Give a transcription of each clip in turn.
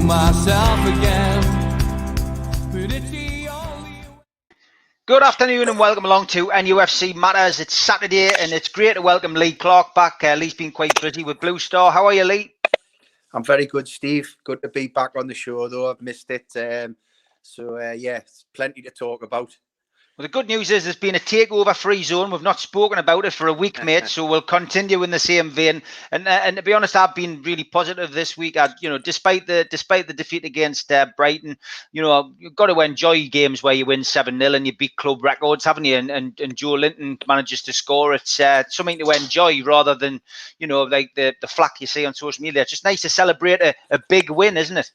myself again. But it's the only... Good afternoon and welcome along to NUFC Matters. It's Saturday and it's great to welcome Lee Clark back. Lee's been quite busy with Blue Star. How are you, Lee? I'm very good, Steve. Good to be back on the show, though. I've missed it. Yeah, plenty to talk about. Well, the good news is there's been a takeover free zone. We've not spoken about it for a week, mate, so we'll continue in the same vein. And to be honest, I've been really positive this week. Despite the defeat against Brighton, you've got to enjoy games where you win 7-0 and you beat club records, haven't you? And Joe Linton manages to score. It's something to enjoy rather than, like the flack you see on social media. It's just nice to celebrate a big win, isn't it?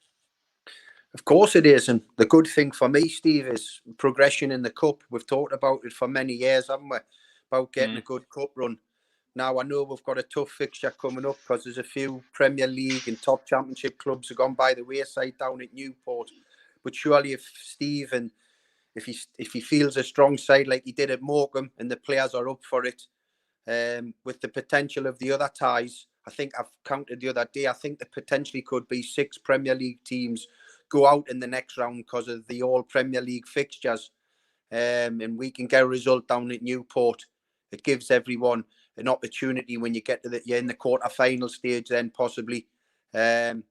Of course it is. And the good thing for me, Steve, is progression in the cup. We've talked about it for many years, haven't we? About getting a good cup run. Now, I know we've got a tough fixture coming up because there's a few Premier League and top championship clubs have gone by the wayside down at Newport. But surely if Steve and if he feels a strong side like he did at Morecambe and the players are up for it, with the potential of the other ties, I think I've counted the other day, I think there potentially could be 6 Premier League teams go out in the next round because of the all Premier League fixtures, and we can get a result down at Newport. It gives everyone an opportunity when you get to you're in the quarter-final stage then possibly, and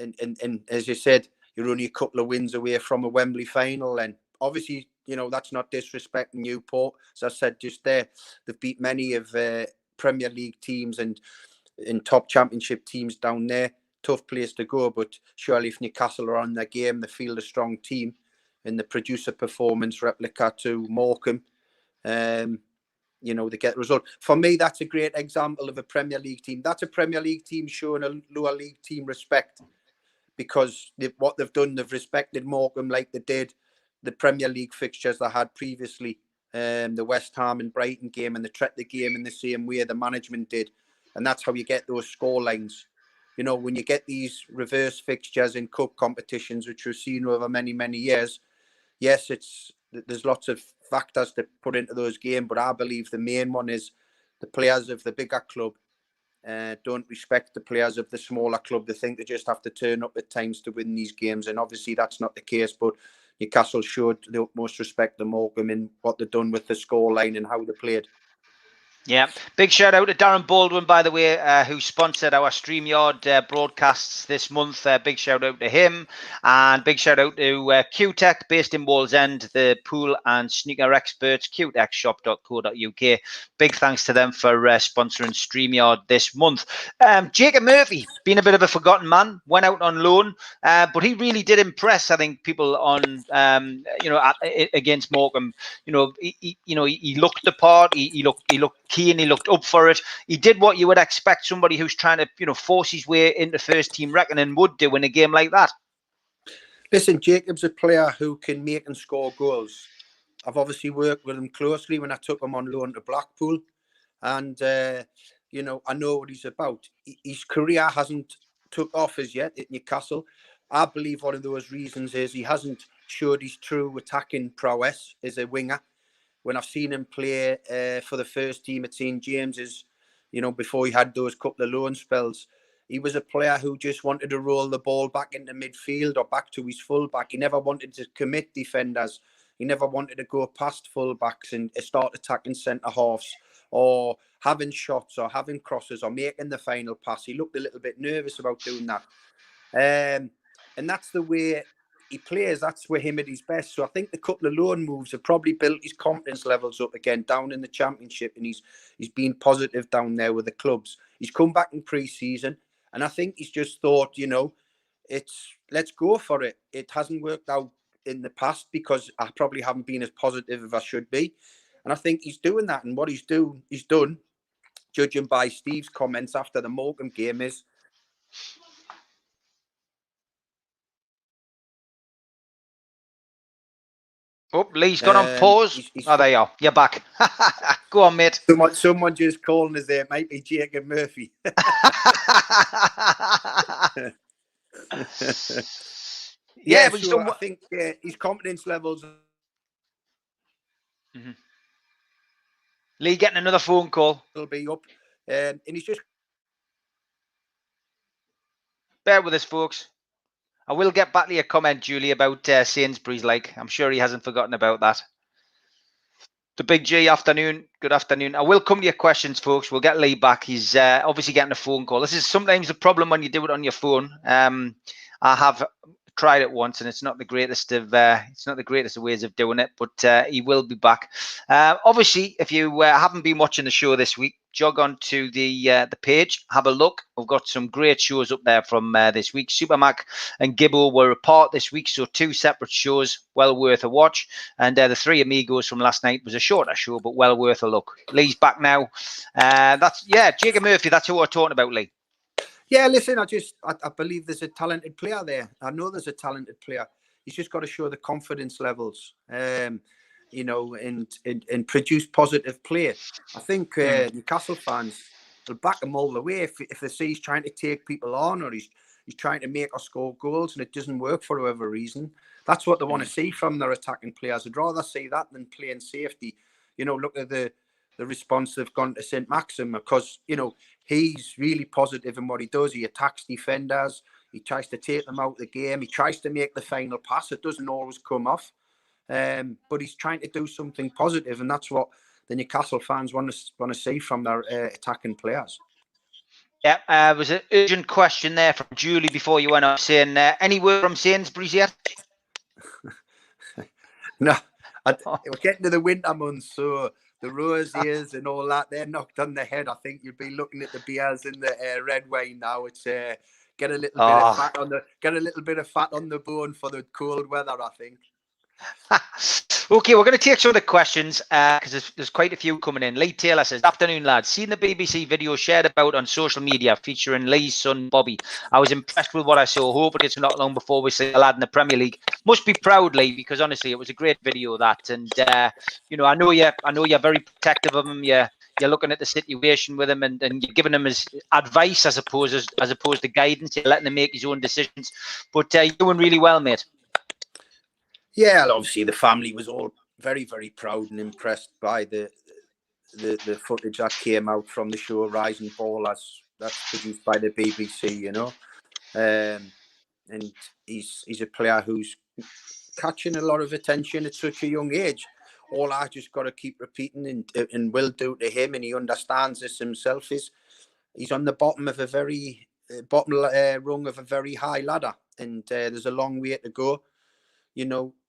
as you said, you're only a couple of wins away from a Wembley final, and obviously that's not disrespecting Newport. As I said just there, they've beat many of Premier League teams and in top championship teams down there. Tough place to go, but surely if Newcastle are on their game, they field a strong team and they produce a performance replica to Morecambe, they get the result. For me, that's a great example of a Premier League team. That's a Premier League team showing a lower league team respect, because what they've done, they've respected Morecambe like they did the Premier League fixtures they had previously, the West Ham and Brighton game, and they treat the game in the same way the management did. And that's how you get those score lines. When you get these reverse fixtures in cup competitions, which we've seen over many, many years, yes, there's lots of factors to put into those games, but I believe the main one is the players of the bigger club don't respect the players of the smaller club. They think they just have to turn up at times to win these games, and obviously that's not the case, but Newcastle showed the utmost respect to Morecambe in what they've done with the scoreline and how they played. Yeah, big shout out to Darren Baldwin, by the way, who sponsored our StreamYard broadcasts this month. Big shout out to him, and big shout out to Q-Tech, based in Wallsend, the pool and sneaker experts, qtechshop.co.uk. Big thanks to them for sponsoring StreamYard this month. Jacob Murphy, been a bit of a forgotten man, went out on loan, but he really did impress, I think, people on, against Morecambe. He looked the part. He looked keen. He looked up for it. He did what you would expect somebody who's trying to, force his way into first team reckoning would do in a game like that. Listen, Jacob's a player who can make and score goals. I've obviously worked with him closely when I took him on loan to Blackpool, and I know what he's about. His career hasn't took off as yet at Newcastle. I believe one of those reasons is he hasn't showed his true attacking prowess as a winger. When I've seen him play for the first team at St. James's, before he had those couple of loan spells, he was a player who just wanted to roll the ball back into midfield or back to his fullback. He never wanted to commit defenders. He never wanted to go past fullbacks and start attacking centre halves or having shots or having crosses or making the final pass. He looked a little bit nervous about doing that. And that's the way he plays. That's where him at his best. So I think the couple of loan moves have probably built his confidence levels up again down in the Championship, and he's been positive down there with the clubs. He's come back in pre-season, and I think he's just thought, let's go for it. It hasn't worked out in the past because I probably haven't been as positive as I should be, and I think he's doing that. And what he's done, judging by Steve's comments after the Morecambe game, is. Oh, Lee's gone on pause. There you are. You're back. Go on, mate. Someone just calling us there. It might be Jacob Murphy. Yeah, but so I think his confidence levels. Mm-hmm. Lee getting another phone call. Will be up, and he's just. Bear with us, folks. I will get back to your comment, Julie, about Sainsbury's. Like, I'm sure he hasn't forgotten about that. The Big G, afternoon. Good afternoon. I will come to your questions, folks. We'll get Lee back. He's obviously getting a phone call. This is sometimes the problem when you do it on your phone. I have tried it once, and it's not the greatest of ways of doing it. But he will be back. Obviously, if you haven't been watching the show this week, jog onto the page, have a look. We've got some great shows up there from this week. Supermac and Gibbo were apart this week, so 2 separate shows, well worth a watch. And the Three Amigos from last night was a shorter show, but well worth a look. Lee's back now. Jacob Murphy. That's who we're talking about, Lee. Yeah, listen, I believe there's a talented player there. I know there's a talented player. He's just got to show the confidence levels, and produce positive play. I think Newcastle fans will back him all the way if they see he's trying to take people on, or he's trying to make or score goals and it doesn't work for whatever reason. That's what they want to see from their attacking players. I'd rather see that than playing safety. Look at the response they've gone to St. Maxim, because, he's really positive in what he does. He attacks defenders. He tries to take them out of the game. He tries to make the final pass. It doesn't always come off. But he's trying to do something positive, and that's what the Newcastle fans want to see from their attacking players. Yeah, was an urgent question there from Julie before you went up, saying, any word from Sainsbury's yet? No, we're getting to the winter months, so the roses and all that, they're knocked on the head. I think you'd be looking at the beers and the red wine now. It's get a little bit of fat on the bone for the cold weather, I think. Okay, we're going to take some of the questions because there's quite a few coming in. Lee Taylor says, afternoon, lads. Seen the BBC video shared about on social media featuring Lee's son, Bobby. I was impressed with what I saw. Hoping it's not long before we see a lad in the Premier League. Must be proud, Lee, because honestly, it was a great video, that. And, I know you're very protective of him. You're looking at the situation with him and you're giving him his advice as opposed to guidance. You're letting him make his own decisions. But you're doing really well, mate. Yeah, obviously the family was all very, very proud and impressed by the footage that came out from the show Rising Ball that's produced by the BBC, and he's a player who's catching a lot of attention at such a young age. All I just got to keep repeating and will do to him, and he understands this himself, is he's on the bottom of rung of a very high ladder, and there's a long way to go.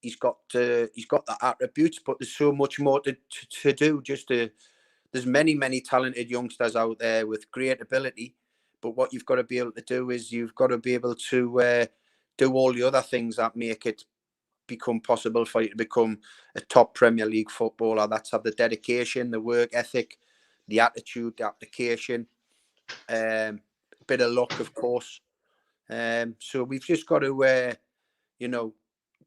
He's got the attributes, but there's so much more to do. There's many talented youngsters out there with great ability, but what you've got to be able to do is you've got to be able to do all the other things that make it become possible for you to become a top Premier League footballer. That's have the dedication, the work ethic, the attitude, the application, a bit of luck, of course. So we've just got to,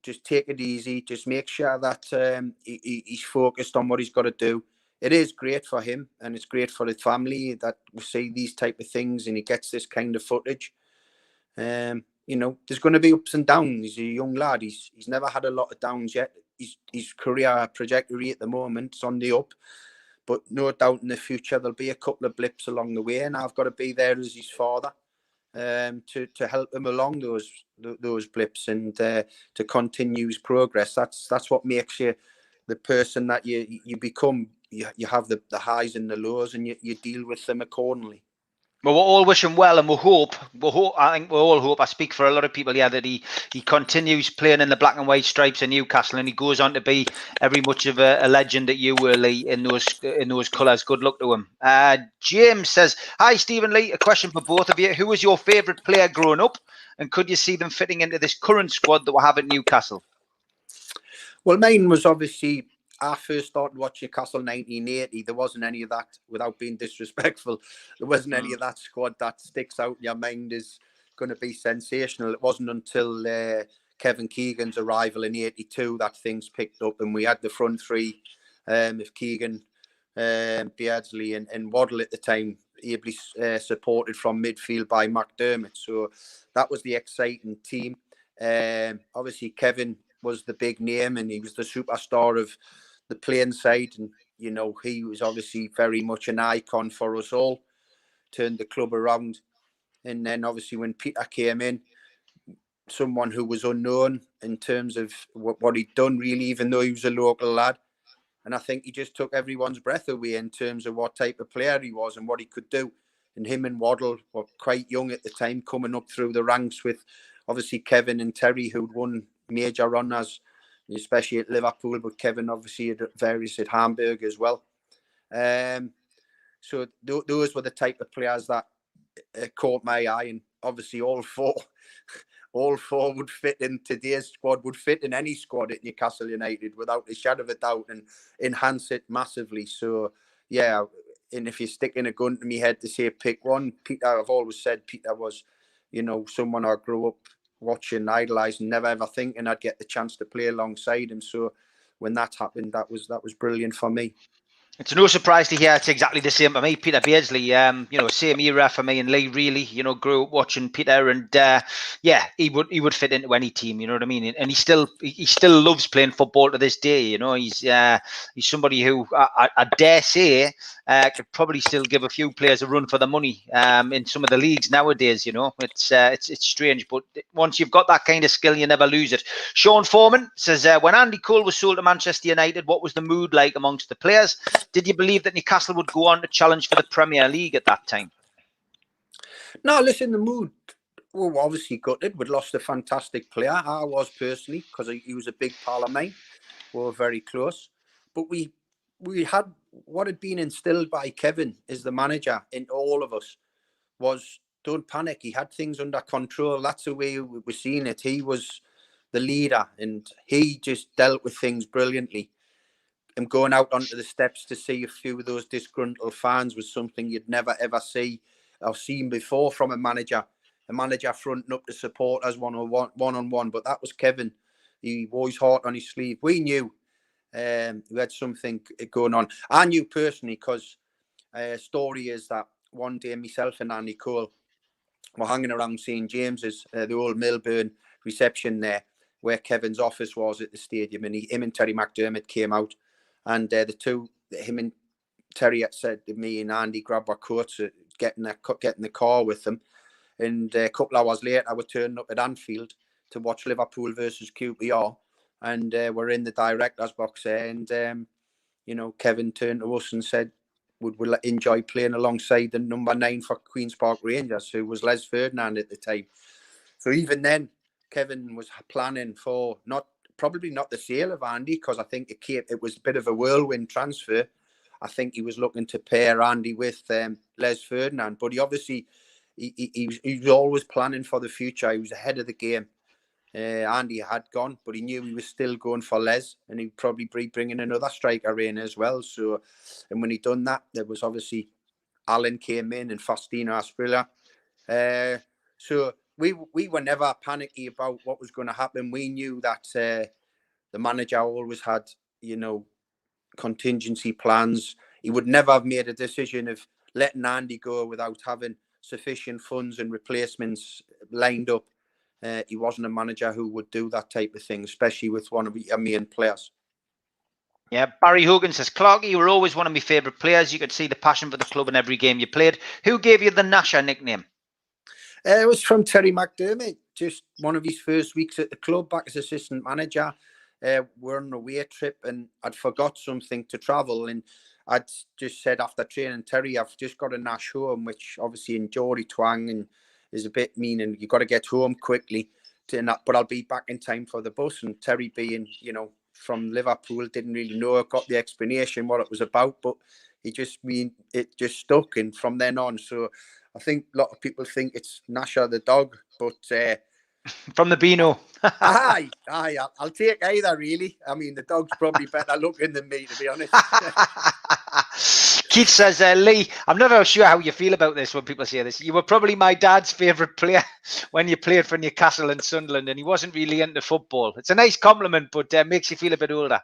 just take it easy. Just make sure that he's focused on what he's got to do. It is great for him, and it's great for his family that we see these type of things, and he gets this kind of footage. There's going to be ups and downs. He's a young lad. He's never had a lot of downs yet. His career trajectory at the moment is on the up, but no doubt in the future there'll be a couple of blips along the way, and I've got to be there as his father. To help him along those blips and to continue his progress. That's what makes you the person that you become. You have the highs and the lows, and you deal with them accordingly. Well, we're all wishing well, and we hope. I think we all hope. I speak for a lot of people here that he continues playing in the black and white stripes in Newcastle, and he goes on to be every much of a legend that you were, Lee, in those colours. Good luck to him. James says, "Hi, Stephen Lee. A question for both of you. Who was your favourite player growing up, and could you see them fitting into this current squad that we have at Newcastle?" Well, mine was obviously. I first started watching Newcastle 1980. There wasn't any of that, without being disrespectful. There wasn't any of that squad that sticks out in your mind is going to be sensational. It wasn't until Kevin Keegan's arrival in 82 that things picked up, and we had the front three of Keegan, Beardsley and Waddle at the time, ably supported from midfield by McDermott. So that was the exciting team. Obviously, Kevin was the big name, and he was the superstar of the playing side, and he was obviously very much an icon for us all, turned the club around. And then obviously when Peter came in, someone who was unknown in terms of what he'd done, really, even though he was a local lad. And I think he just took everyone's breath away in terms of what type of player he was and what he could do. And him and Waddle were quite young at the time, coming up through the ranks with obviously Kevin and Terry, who'd won major runners, especially at Liverpool, but Kevin obviously had various at Hamburg as well. So those were the type of players that caught my eye, and obviously all four would fit in today's squad, would fit in any squad at Newcastle United without a shadow of a doubt, and enhance it massively. So yeah, and if you're sticking a gun to me head to say pick one, Peter, I've always said Peter was, someone I grew up watching, idolising, never ever thinking I'd get the chance to play alongside him. So when that happened, that was brilliant for me. It's no surprise to hear it's exactly the same for me. Peter Beardsley, same era for me and Lee, really, grew up watching Peter, and he would fit into any team, you know what I mean? And he still loves playing football to this day. He's somebody who I dare say could probably still give a few players a run for the money in some of the leagues nowadays. It's strange, but once you've got that kind of skill, you never lose it. Sean Foreman says, when Andy Cole was sold to Manchester United, what was the mood like amongst the players? Did you believe that Newcastle would go on to challenge for the Premier League at that time? No, listen, the mood, we were obviously gutted. We'd lost a fantastic player. I was personally, because he was a big pal of mine. We were very close. But we had, what had been instilled by Kevin as the manager in all of us was, don't panic. He had things under control. That's the way we were seeing it. He was the leader, and he just dealt with things brilliantly. And going out onto the steps to see a few of those disgruntled fans was something you'd never ever see or seen before from a manager fronting up to support us one-on-one. But that was Kevin. He wore his heart on his sleeve. We knew we had something going on. I knew personally, because story is that one day myself and Andy Cole were hanging around St. James's, the old Milburn reception there, where Kevin's office was at the stadium, and him and Terry McDermott came out. And him and Terry had said to me and Andy, grab our coats, get in the car with them. And a couple of hours later, we turned up at Anfield to watch Liverpool versus QPR. And we're in the director's box there. And, Kevin turned to us and said, would we enjoy playing alongside the number 9 for Queen's Park Rangers, who was Les Ferdinand at the time. So even then, Kevin was planning for probably not the sale of Andy, because I think it was a bit of a whirlwind transfer. I think he was looking to pair Andy with Les Ferdinand, but he obviously he was always planning for the future. He was ahead of the game. Andy had gone, but he knew he was still going for Les, and he'd probably be bringing another striker in as well. So, and when he'd done that, there was obviously Alan came in and Faustino Asprilla. So we were never panicky about what was going to happen. We knew that the manager always had, contingency plans. He would never have made a decision of letting Andy go without having sufficient funds and replacements lined up. He wasn't a manager who would do that type of thing, especially with one of our main players. Yeah, Barry Hogan says, Clarky, you were always one of my favourite players. You could see the passion for the club in every game you played. Who gave you the Nasher nickname? It was from Terry McDermott. Just one of his first weeks at the club, back as assistant manager. We're on a away trip, and I'd forgot something to travel, and I'd just said after training, Terry, I've just got a Nash home, which obviously in Geordie twang and is a bit mean, and you've got to get home quickly. But I'll be back in time for the bus. And Terry, being from Liverpool, didn't really know. I got the explanation what it was about, but it just stuck, and from then on. So I think a lot of people think it's Nasher the dog, but from the Beano. Aye, I'll take either, really. I mean, the dog's probably better looking than me, to be honest. Keith says, Lee, I'm never sure how you feel about this when people say this. You were probably my dad's favourite player when you played for Newcastle and Sunderland, and he wasn't really into football. It's a nice compliment, but makes you feel a bit older.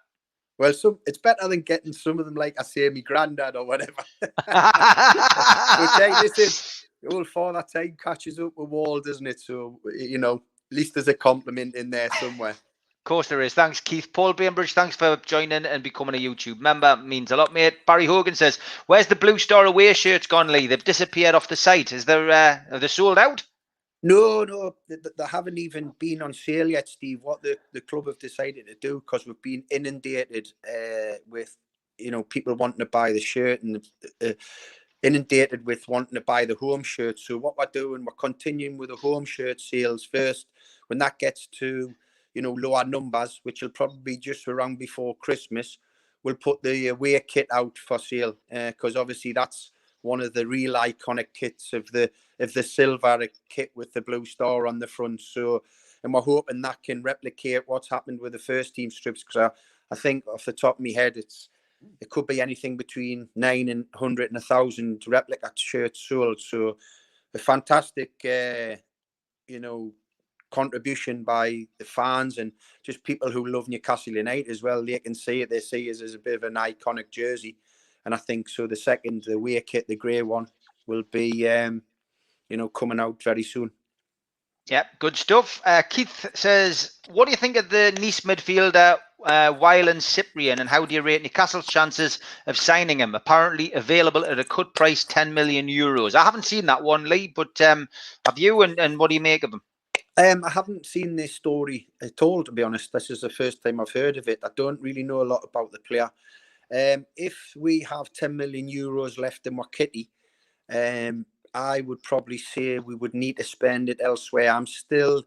Well, it's better than getting some of them, like I say, my granddad or whatever. But hey, listen, all father time catches up with Wall, doesn't it? So, at least there's a compliment in there somewhere. Of course there is. Thanks, Keith. Paul Bainbridge, thanks for joining and becoming a YouTube member. Means a lot, mate. Barry Hogan says, where's the Blue Star away shirts gone, Lee? They've disappeared off the site. Are they sold out? No, they haven't even been on sale yet, Steve. What the club have decided to do, because we've been inundated with, people wanting to buy the shirt and inundated with wanting to buy the home shirt. So what we're doing, we're continuing with the home shirt sales first. When that gets to, lower numbers, which will probably be just around before Christmas, we'll put the away kit out for sale, because obviously that's one of the real iconic kits of the silver kit with the blue star on the front. So, and we're hoping that can replicate what's happened with the first team strips, because I think off the top of my head, it could be anything between 900 and 1,000 replica shirts sold. So a fantastic, contribution by the fans and just people who love Newcastle United as well. They can see it. They see us as a bit of an iconic jersey. And I think so the away kit, the grey one, will be, coming out very soon. Yep, good stuff. Keith says, what do you think of the Nice midfielder, Wyland Cyprian, and how do you rate Newcastle's chances of signing him? Apparently available at a cut price, 10 million euros. I haven't seen that one, Lee, but have you, and what do you make of him? I haven't seen this story at all, to be honest. This is the first time I've heard of it. I don't really know a lot about the player. If we have 10 million euros left in our kitty, I would probably say we would need to spend it elsewhere. I'm still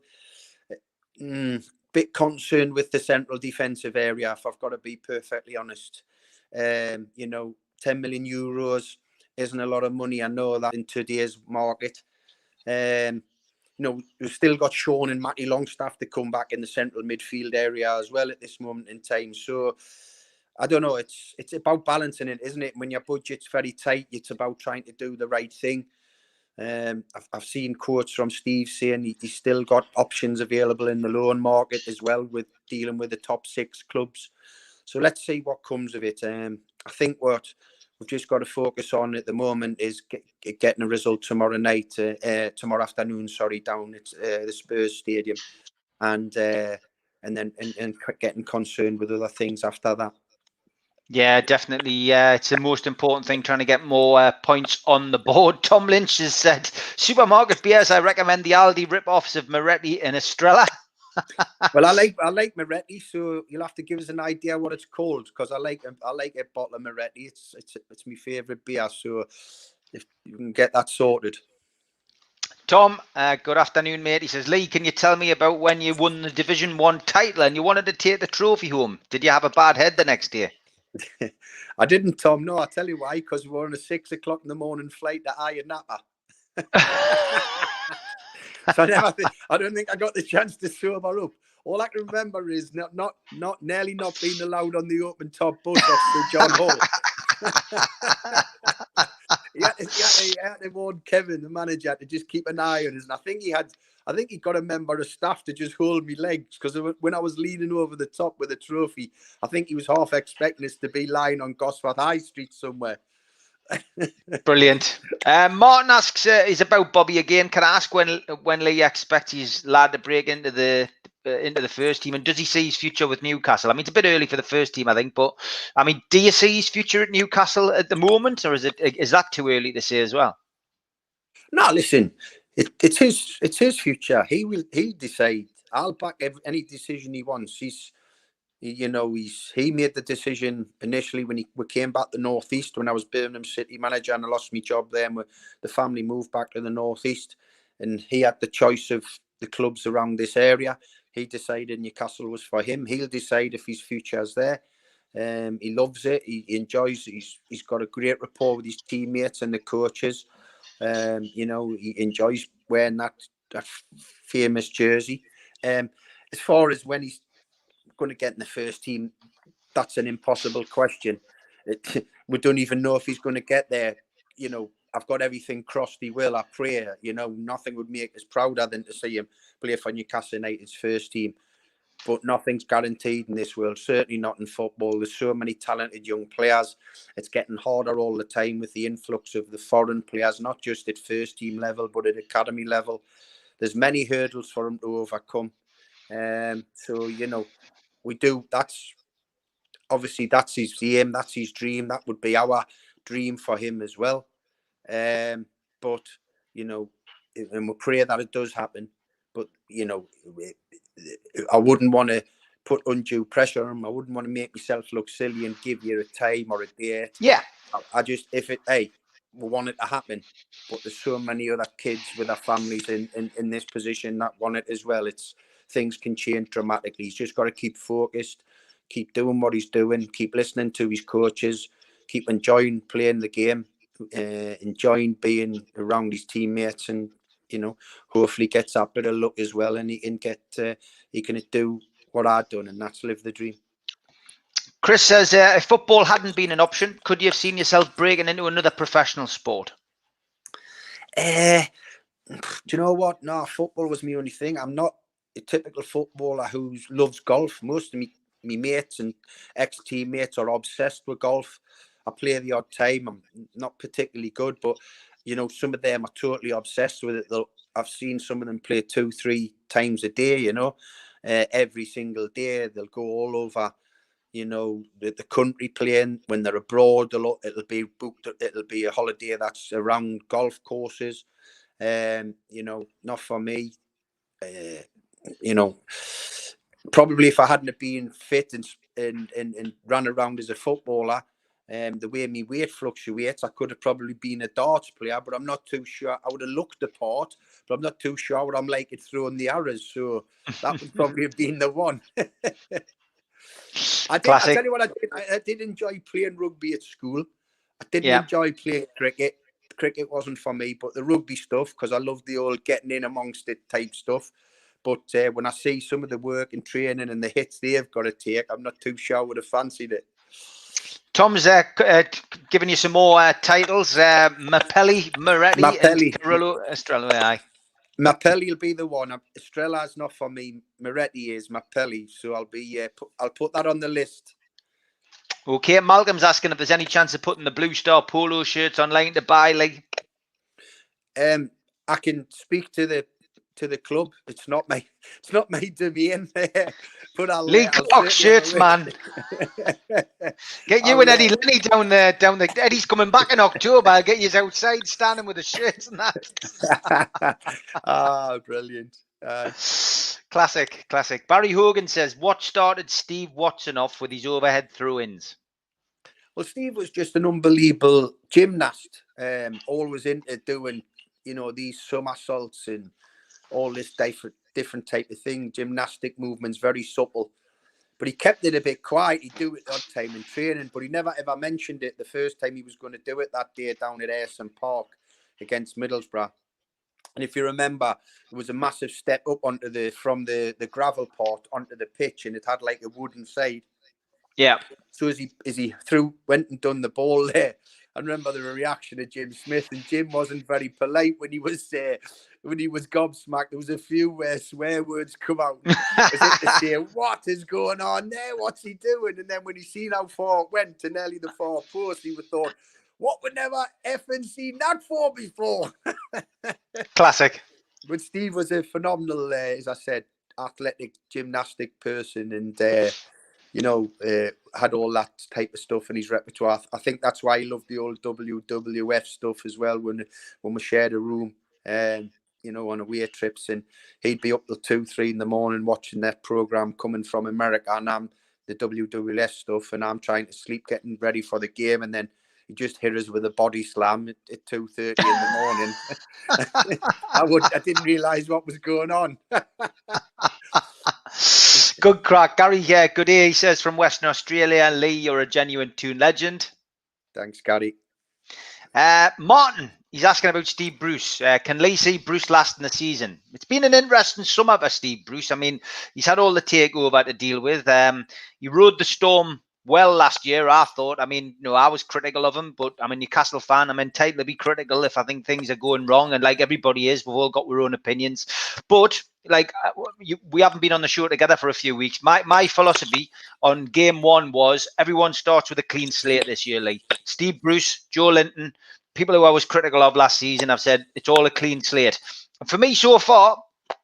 a bit concerned with the central defensive area, if I've got to be perfectly honest. 10 million euros isn't a lot of money. I know that in today's market. We've still got Sean and Matty Longstaff to come back in the central midfield area as well at this moment in time. So I don't know. It's about balancing it, isn't it? When your budget's very tight, it's about trying to do the right thing. I've seen quotes from Steve saying he's still got options available in the loan market as well, with dealing with the top 6 clubs. So let's see what comes of it. I think what we've just got to focus on at the moment is getting a result tomorrow afternoon, down at the Spurs stadium, and then getting concerned with other things after that. Yeah, definitely. Yeah, it's the most important thing, trying to get more points on the board. Tom Lynch has said, supermarket beers, I recommend the Aldi rip-offs of Moretti and Estrella. Well, I like Moretti, so you'll have to give us an idea what it's called, because I like a bottle of Moretti. It's my favourite beer, so if you can get that sorted. Tom, good afternoon, mate. He says, Lee, can you tell me about when you won the Division 1 title and you wanted to take the trophy home? Did you have a bad head the next day? I didn't, Tom. No, I'll tell you why. Because we were on a 6 o'clock in the morning flight to Ayia Napa. So I don't think I got the chance to sober up. All I can remember is nearly not being allowed on the open top bus off to John Hall. He had to warn Kevin, the manager, to just keep an eye on us. And I think he got a member of staff to just hold me legs, because when I was leaning over the top with the trophy, I think he was half expecting us to be lying on Gosforth High Street somewhere. Brilliant. Martin asks, is about Bobby again. Can I ask when Lee expects his lad to break into the first team, and does he see his future with Newcastle? I mean, it's a bit early for the first team, I think, but I mean, do you see his future at Newcastle at the moment, or is that too early to say as well? No, listen, it's his future. He'll decide. I'll back any decision he wants. He made the decision initially when we came back to the Northeast, when I was Birmingham City manager and I lost my job there, and the family moved back to the Northeast, and he had the choice of the clubs around this area. He decided Newcastle was for him. He'll decide if his future is there. He loves it. He enjoys it. He's got a great rapport with his teammates and the coaches. He enjoys wearing that famous jersey. As far as when he's going to get in the first team, that's an impossible question. We don't even know if he's going to get there. I've got everything crossed he will. I pray. Nothing would make us prouder than to see him play for Newcastle United's first team. But nothing's guaranteed in this world, certainly not in football. There's so many talented young players. It's getting harder all the time with the influx of the foreign players, not just at first team level, but at academy level. There's many hurdles for him to overcome. We do. That's his aim. That's his dream. That would be our dream for him as well. But and we pray that it does happen. But I wouldn't want to put undue pressure on him. I wouldn't want to make myself look silly and give you a time or a date. Yeah. I just, we want it to happen. But there's so many other kids with their families in this position that want it as well. Things can change dramatically. He's just got to keep focused, keep doing what he's doing, keep listening to his coaches, keep enjoying playing the game, enjoying being around his teammates, and hopefully gets a bit of luck as well, and he can do what I've done, and that's live the dream. Chris says, if football hadn't been an option, could you have seen yourself breaking into another professional sport? Do you know what? No, football was my only thing. I'm not a typical footballer who loves golf. Most of me mates and ex-teammates are obsessed with golf. I play the odd time. I'm not particularly good, but some of them are totally obsessed with it. I've seen some of them play 2-3 times a day, every single day. They'll go all over, the country playing. When they're abroad, it'll be booked. It'll be a holiday that's around golf courses. Not for me. Probably if I hadn't been fit and run around as a footballer, the way my weight fluctuates, I could have probably been a darts player, but I'm not too sure. I would have looked the part, but I'm not too sure what I'm like at throwing the arrows. So that would probably have been the one. I tell you what I did. I did enjoy playing rugby at school. I didn't enjoy playing cricket. Cricket wasn't for me, but the rugby stuff, because I love the old getting in amongst it type stuff. But when I see some of the work and training and the hits they've got to take, I'm not too sure I would have fancied it. Tom's giving you some more titles. Mapelli, Moretti, and Carollo Estrella. Mapelli will be the one. Estrella's not for me. Moretti is. Mapelli. So I'll put that on the list. Okay, Malcolm's asking if there's any chance of putting the Blue Star polo shirts online to buy, Lee. I can speak to the club. It's not my domain. But Lee Clark shirts, man. Get you and Eddie Lenny down there. Eddie's coming back in October. I'll get you outside standing with the shirts and that. Brilliant. Classic. Barry Hogan says, what started Steve Watson off with his overhead throw-ins? Well, Steve was just an unbelievable gymnast. Always into doing, these somersaults and all this different type of thing. Gymnastic movements, very supple. But he kept it a bit quiet. He'd do it odd time in training, but he never ever mentioned it the first time he was going to do it that day down at Ayresome Park against Middlesbrough. And if you remember, there was a massive step up from the gravel part onto the pitch, and it had like a wooden side. Yeah. So as he went and done the ball there, I remember the reaction of Jim Smith, and Jim wasn't very polite when he was gobsmacked. There was a few swear words come out as if to say, "What is going on there? What's he doing?" And then when he seen how far it went to nearly the far post, he would thought, "What would never effing seen that for before?" Classic. But Steve was a phenomenal, as I said, athletic gymnastic person, and had all that type of stuff in his repertoire. I think that's why he loved the old WWF stuff as well. When we shared a room, on away trips, and he'd be up till 2-3 in the morning watching that program coming from America, and I'm the WWF stuff, and I'm trying to sleep, getting ready for the game, and then he just hit us with a body slam at 2:30 in the morning. I didn't realise what was going on. Good crack. Gary, good day. He says from Western Australia, Lee, you're a genuine Toon legend. Thanks, Gary. Martin, he's asking about Steve Bruce. Can Lee see Bruce lasting the season? It's been an interesting summer for Steve Bruce. I mean, he's had all the takeover to deal with. He rode the storm well last year, I thought. I mean, I was critical of him, but I'm a Newcastle fan. I'm entitled to be critical if I think things are going wrong, and like everybody is, we've all got our own opinions. But we haven't been on the show together for a few weeks. My philosophy on game one was everyone starts with a clean slate this year, Lee. Steve Bruce, Joe Linton, people who I was critical of last season, I've said it's all a clean slate. And for me, so far,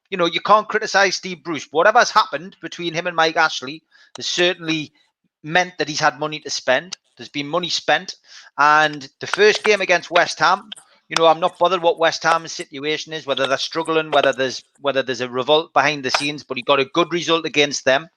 you can't criticize Steve Bruce. Whatever's happened between him and Mike Ashley has certainly meant that he's had money to spend. There's been money spent. And the first game against West Ham You know, I'm not bothered what West Ham's situation is, whether they're struggling, whether there's a revolt behind the scenes. But he got a good result against them.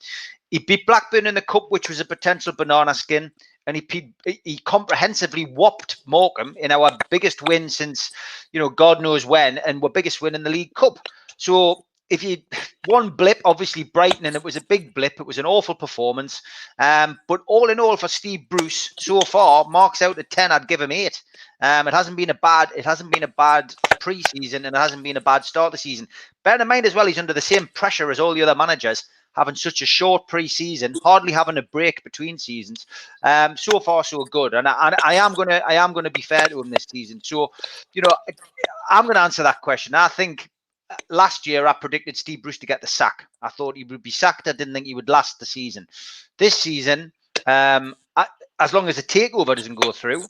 He beat Blackburn in the cup, which was a potential banana skin, and he comprehensively whopped Morecambe in our biggest win since, you know, God knows when, and our biggest win in the League Cup. So if you one blip, obviously Brighton, and it was a big blip. It was an awful performance. But all in all, for Steve Bruce so far, marks out at 10. I'd give him 8. It hasn't been a bad pre-season, and it hasn't been a bad start of the season. Bear in mind as well, he's under the same pressure as all the other managers, having such a short pre-season, hardly having a break between seasons. So far, so good. And I am gonna be fair to him this season. So, you know, I'm gonna answer that question. I think last year I predicted Steve Bruce to get the sack. I thought he would be sacked. I didn't think he would last the season. This season, as long as the takeover doesn't go through,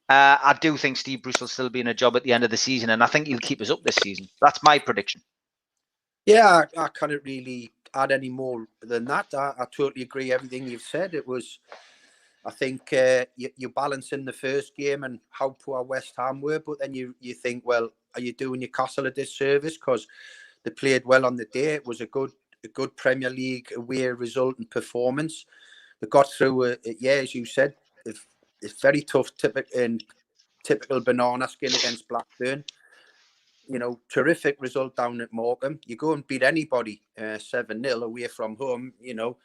I do think Steve Bruce will still be in a job at the end of the season, and I think he'll keep us up this season. That's my prediction. Yeah, I can't really add any more than that. I totally agree everything you've said. It was, I think, you balance in the first game and how poor West Ham were, but then you think, well, are you doing Newcastle a disservice because they played well on the day? It was a good Premier League away result and performance. They got through as you said, it's very tough, typical banana skin against Blackburn. You know, terrific result down at Morecambe. You go and beat anybody 7-0 away from home, you know,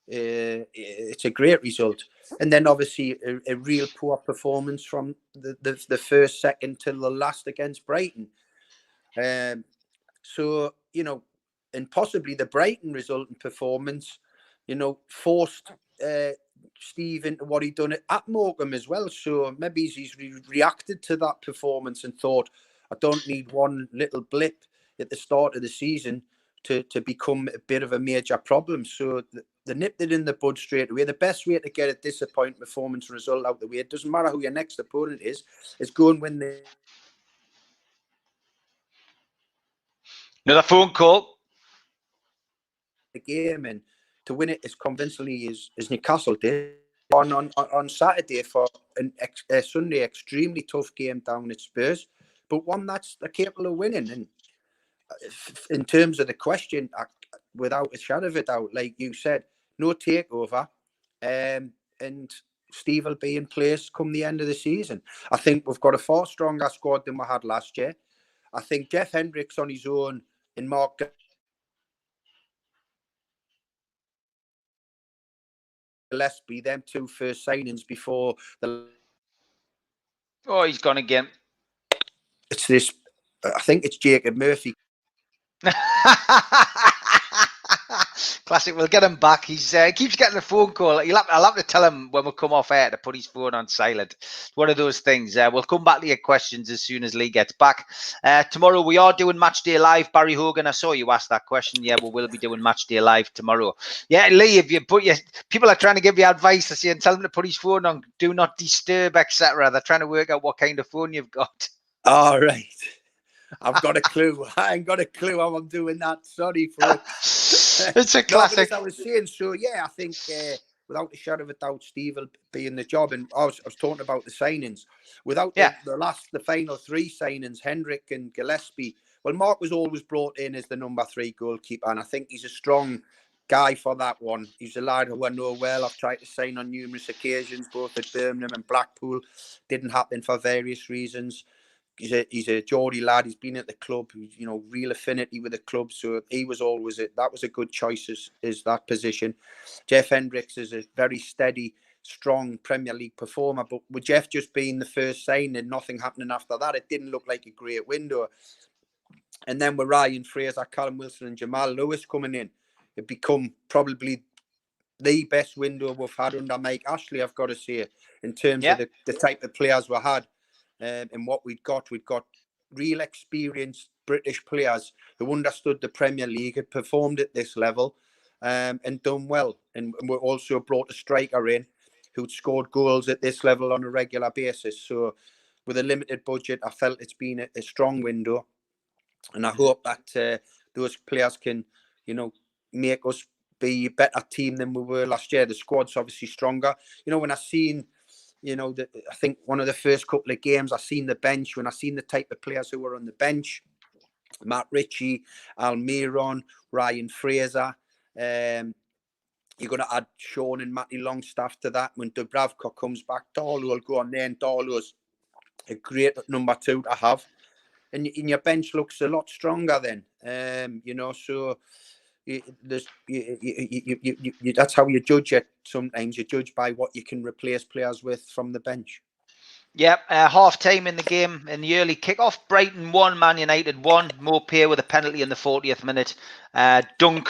it's a great result. And then obviously a real poor performance from the first, second till the last against Brighton. So, you know, and possibly the Brighton result and performance, you know, forced Steve into what he'd done at Morecambe as well. So maybe he's reacted to that performance and thought, I don't need one little blip at the start of the season to become a bit of a major problem. So they nipped it in the bud straight away. The best way to get a disappointing performance result out the way, it doesn't matter who your next opponent is go and win Another phone call. the game, and to win it as convincingly as Newcastle did on Saturday for a Sunday extremely tough game down at Spurs, but one that's they're capable of winning. And in terms of the question, without a shadow of a doubt, like you said, no takeover, and Steve will be in place come the end of the season. I think we've got a far stronger squad than we had last year. I think Jeff Hendricks on his own and Mark Gillespie, them two first signings before the... Oh, he's gone again. It's this, I think it's Jacob Murphy. Classic. We'll get him back. He keeps getting a phone call. I'll have to tell him when we come off air to put his phone on silent. One of those things. We'll come back to your questions as soon as Lee gets back. Tomorrow we are doing Match Day Live. Barry Hogan, I saw you ask that question. Yeah, we will be doing Match Day Live tomorrow. Yeah, Lee, if you put people are trying to give you advice, I see, and tell him to put his phone on Do Not Disturb, etc. They're trying to work out what kind of phone you've got. All right. I've got a clue. I ain't got a clue how I'm doing that. Sorry for it. It's a classic. No, I was saying, so yeah, I think without a shadow of a doubt, Steve will be in the job. And I was talking about the signings. Without the final three signings, Hendrick and Gillespie, well, Mark was always brought in as the number 3 goalkeeper, and I think he's a strong guy for that one. He's a lad who I know well. I've tried to sign on numerous occasions, both at Birmingham and Blackpool. Didn't happen for various reasons. He's a Geordie lad. He's been at the club. You know, real affinity with the club. So he was always that was a good choice as that position. Jeff Hendricks is a very steady, strong Premier League performer. But with Jeff just being the first sign and nothing happening after that, it didn't look like a great window. And then with Ryan Fraser, Callum Wilson, and Jamal Lewis coming in, it become probably the best window we've had under Mike Ashley, I've got to say, in terms of the type of players we had. And what we'd got real experienced British players who understood the Premier League, had performed at this level, and done well. And we also brought a striker in who'd scored goals at this level on a regular basis. So with a limited budget, I felt it's been a strong window. And I hope that those players can, you know, make us be a better team than we were last year. The squad's obviously stronger. You know, when I seen You know, I think one of the first couple of games I seen the bench, when I seen the type of players who were on the bench, Matt Ritchie, Almiron, Ryan Fraser. You're going to add Sean and Matty Longstaff to that. When Dubravka comes back, Darlow will go on there, and Darlow's a great number 2 to have. And your bench looks a lot stronger then. You know, so that's how you judge it. Sometimes you judge by what you can replace players with from the bench. Yep, half time in the game in the early kickoff. Brighton 1, Man United 1. Maupay with a penalty in the 40th minute. Dunk,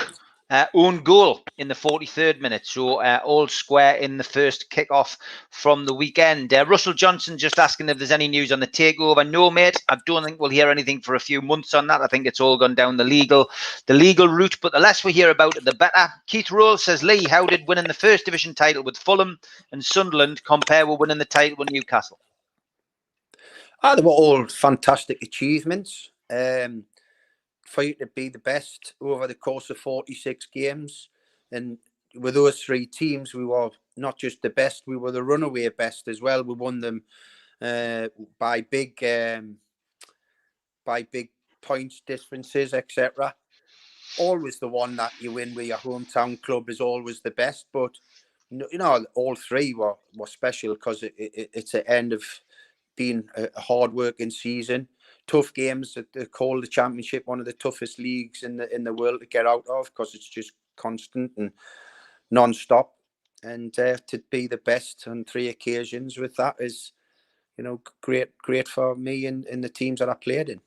own goal in the 43rd minute. So all square in the first kickoff from the weekend. Russell Johnson just asking if there's any news on the takeover. No, mate. I don't think we'll hear anything for a few months on that. I think it's all gone down the legal route. But the less we hear about it, the better. Keith Roll says, Lee, how did winning the first division title with Fulham and Sunderland compare with winning the title with Newcastle? They were all fantastic achievements. For you to be the best over the course of 46 games. And with those 3 teams, we were not just the best, we were the runaway best as well. We won them by big points differences, etc. Always the one that you win with your hometown club is always the best. But, you know, all 3 were special because it's the end of being a hard-working season. Tough games. They call the Championship one of the toughest leagues in the world to get out of because it's just constant and non-stop. And to be the best on 3 occasions with that is, you know, great for me and the teams that I played in.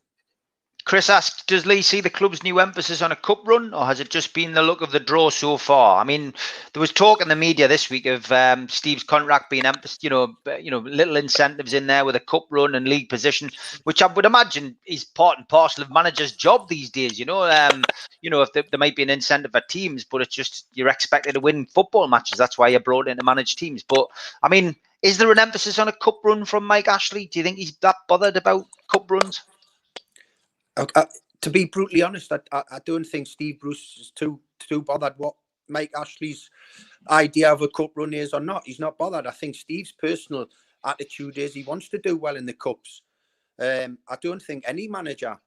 Chris asked, does Lee see the club's new emphasis on a cup run, or has it just been the look of the draw so far? I mean, there was talk in the media this week of Steve's contract being emphasized, you know, little incentives in there with a cup run and league position, which I would imagine is part and parcel of manager's job these days. You know, if there might be an incentive for teams, but it's just you're expected to win football matches. That's why you're brought in to manage teams. But I mean, is there an emphasis on a cup run from Mike Ashley? Do you think he's that bothered about cup runs? To be brutally honest, I don't think Steve Bruce is too bothered what Mike Ashley's idea of a cup run is or not. He's not bothered. I think Steve's personal attitude is he wants to do well in the cups. I don't think any manager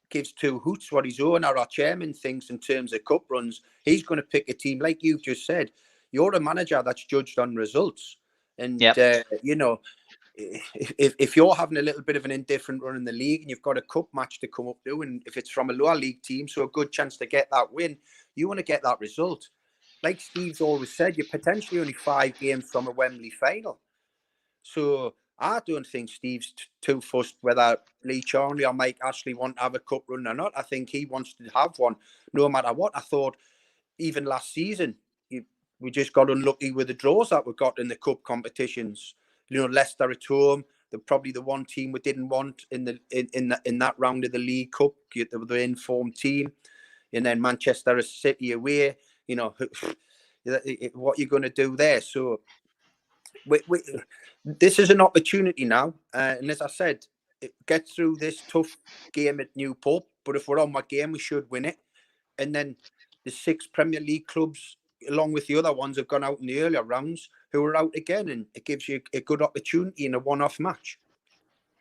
gives 2 hoots what his owner or chairman thinks in terms of cup runs. He's going to pick a team, like you've just said. You're a manager that's judged on results. And, you know, if you're having a little bit of an indifferent run in the league and you've got a cup match to come up to, and if it's from a lower league team, so a good chance to get that win, you want to get that result. Like Steve's always said, you're potentially only 5 games from a Wembley final. So I don't think Steve's too fussed whether Lee Charnley or Mike Ashley want to have a cup run or not. I think he wants to have one no matter what. I thought even last season, we just got unlucky with the draws that we got in the cup competitions. You know, Leicester at home, they're probably the one team we didn't want in that round of the League Cup. The informed team, and then Manchester City away. You know, what you're going to do there. So, this is an opportunity now, and as I said, get through this tough game at Newport. But if we're on my game, we should win it. And then the 6 Premier League clubs, along with the other ones, have gone out in the earlier rounds, who are out again, and it gives you a good opportunity in a one-off match.